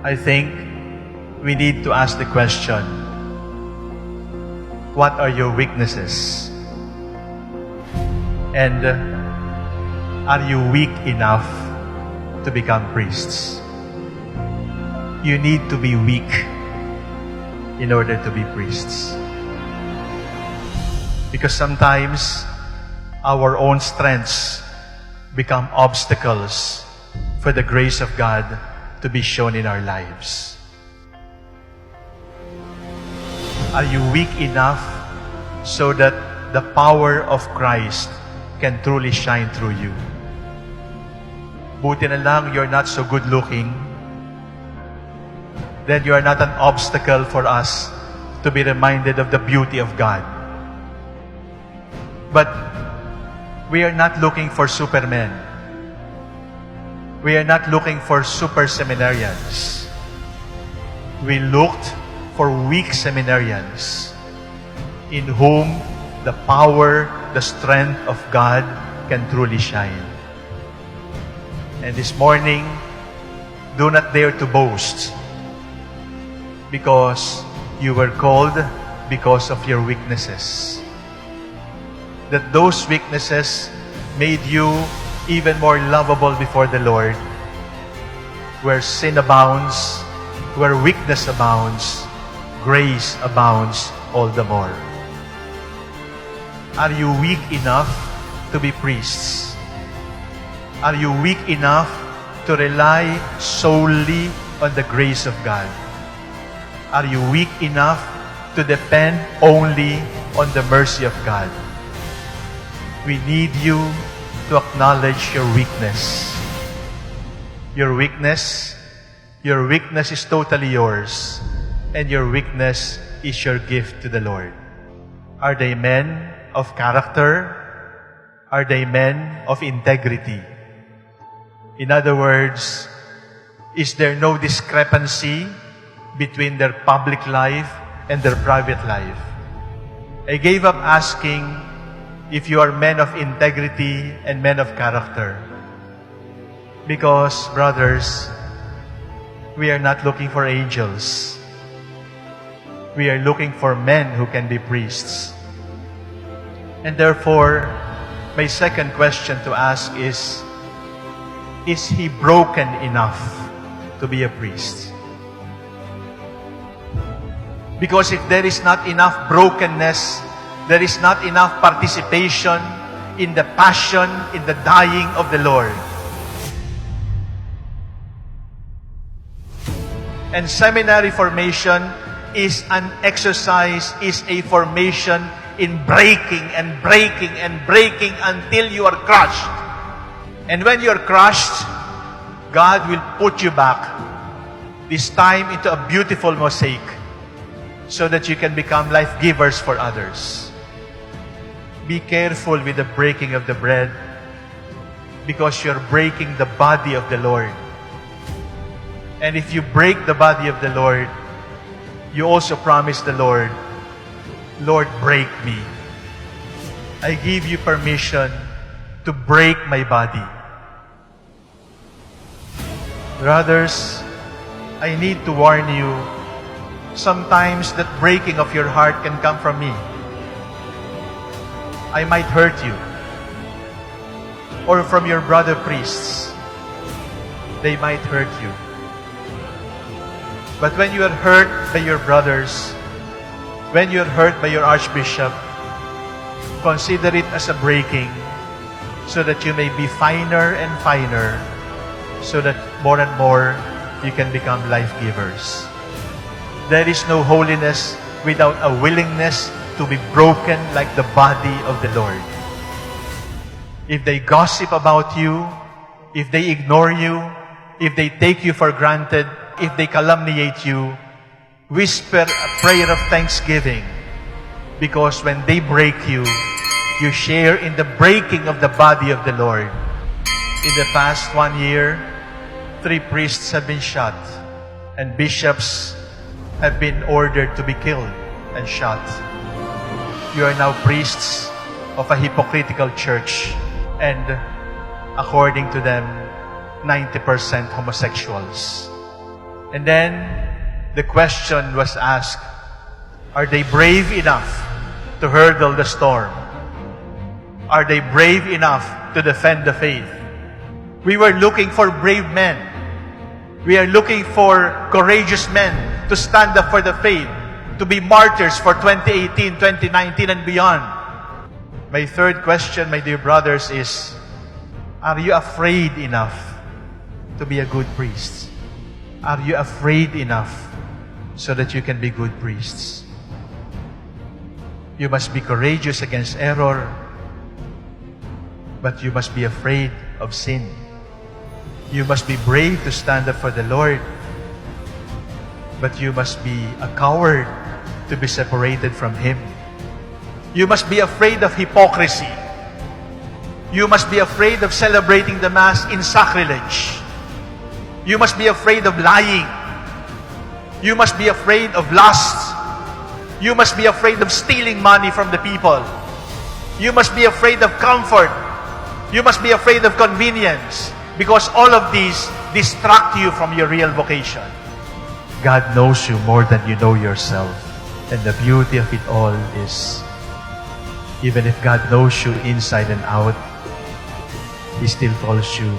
I think we need to ask the question, what are your weaknesses? And are you weak enough to become priests? You need to be weak in order to be priests. Because sometimes our own strengths become obstacles for the grace of God to be shown in our lives. Are you weak enough so that the power of Christ can truly shine through you? Buti na lang you're not so good looking, then you are not an obstacle for us to be reminded of the beauty of God. But we are not looking for supermen. We are not looking for super seminarians. We looked for weak seminarians in whom the power, the strength of God can truly shine. And this morning, do not dare to boast, because you were called because of your weaknesses. That those weaknesses made you even more lovable before the Lord. Where sin abounds, where weakness abounds, grace abounds all the more. Are you weak enough to be priests? Are you weak enough to rely solely on the grace of God? Are you weak enough to depend only on the mercy of God? We need you to acknowledge your weakness. Your weakness is totally yours, and your weakness is your gift to the Lord. Are they men of character? Are they men of integrity? In other words, is there no discrepancy between their public life and their private life? I gave up asking if you are men of integrity and men of character. Because, brothers, we are not looking for angels. We are looking for men who can be priests. And therefore, my second question to ask is he broken enough to be a priest? Because if there is not enough brokenness, there is not enough participation in the passion, in the dying of the Lord. And seminary formation is an exercise, is a formation in breaking and breaking and breaking until you are crushed. And when you are crushed, God will put you back, this time into a beautiful mosaic, so that you can become life givers for others. Be careful with the breaking of the bread, because you're breaking the body of the Lord. And if you break the body of the Lord, you also promise the Lord, Lord, break me. I give you permission to break my body. Brothers, I need to warn you, sometimes that breaking of your heart can come from me. I might hurt you. Or from your brother priests. They might hurt you. But when you are hurt by your brothers, when you are hurt by your archbishop, consider it as a breaking, so that you may be finer and finer, so that more and more you can become life givers. There is no holiness without a willingness to be broken like the body of the Lord. If they gossip about you, if they ignore you, if they take you for granted, if they calumniate you, whisper a prayer of thanksgiving, because when they break you, you share in the breaking of the body of the Lord. In the past 1 year, 3 priests have been shot, and bishops have been ordered to be killed and shot. You are now priests of a hypocritical church, and according to them, 90% homosexuals. And then the question was asked, are they brave enough to hurdle the storm? Are they brave enough to defend the faith? We were looking for brave men. We are looking for courageous men to stand up for the faith, to be martyrs for 2018, 2019, and beyond. My third question, my dear brothers, is, are you afraid enough to be a good priest? Are you afraid enough so that you can be good priests? You must be courageous against error, but you must be afraid of sin. You must be brave to stand up for the Lord, but you must be a coward to be separated from Him. You must be afraid of hypocrisy. You must be afraid of celebrating the Mass in sacrilege. You must be afraid of lying. You must be afraid of lust. You must be afraid of stealing money from the people. You must be afraid of comfort. You must be afraid of convenience, because all of these distract you from your real vocation. God knows you more than you know yourself. And the beauty of it all is, even if God knows you inside and out, He still calls you,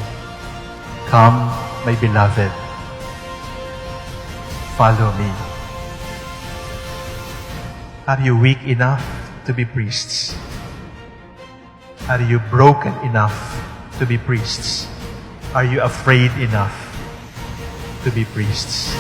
"Come, my beloved, follow me." Are you weak enough to be priests? Are you broken enough to be priests? Are you afraid enough to be priests?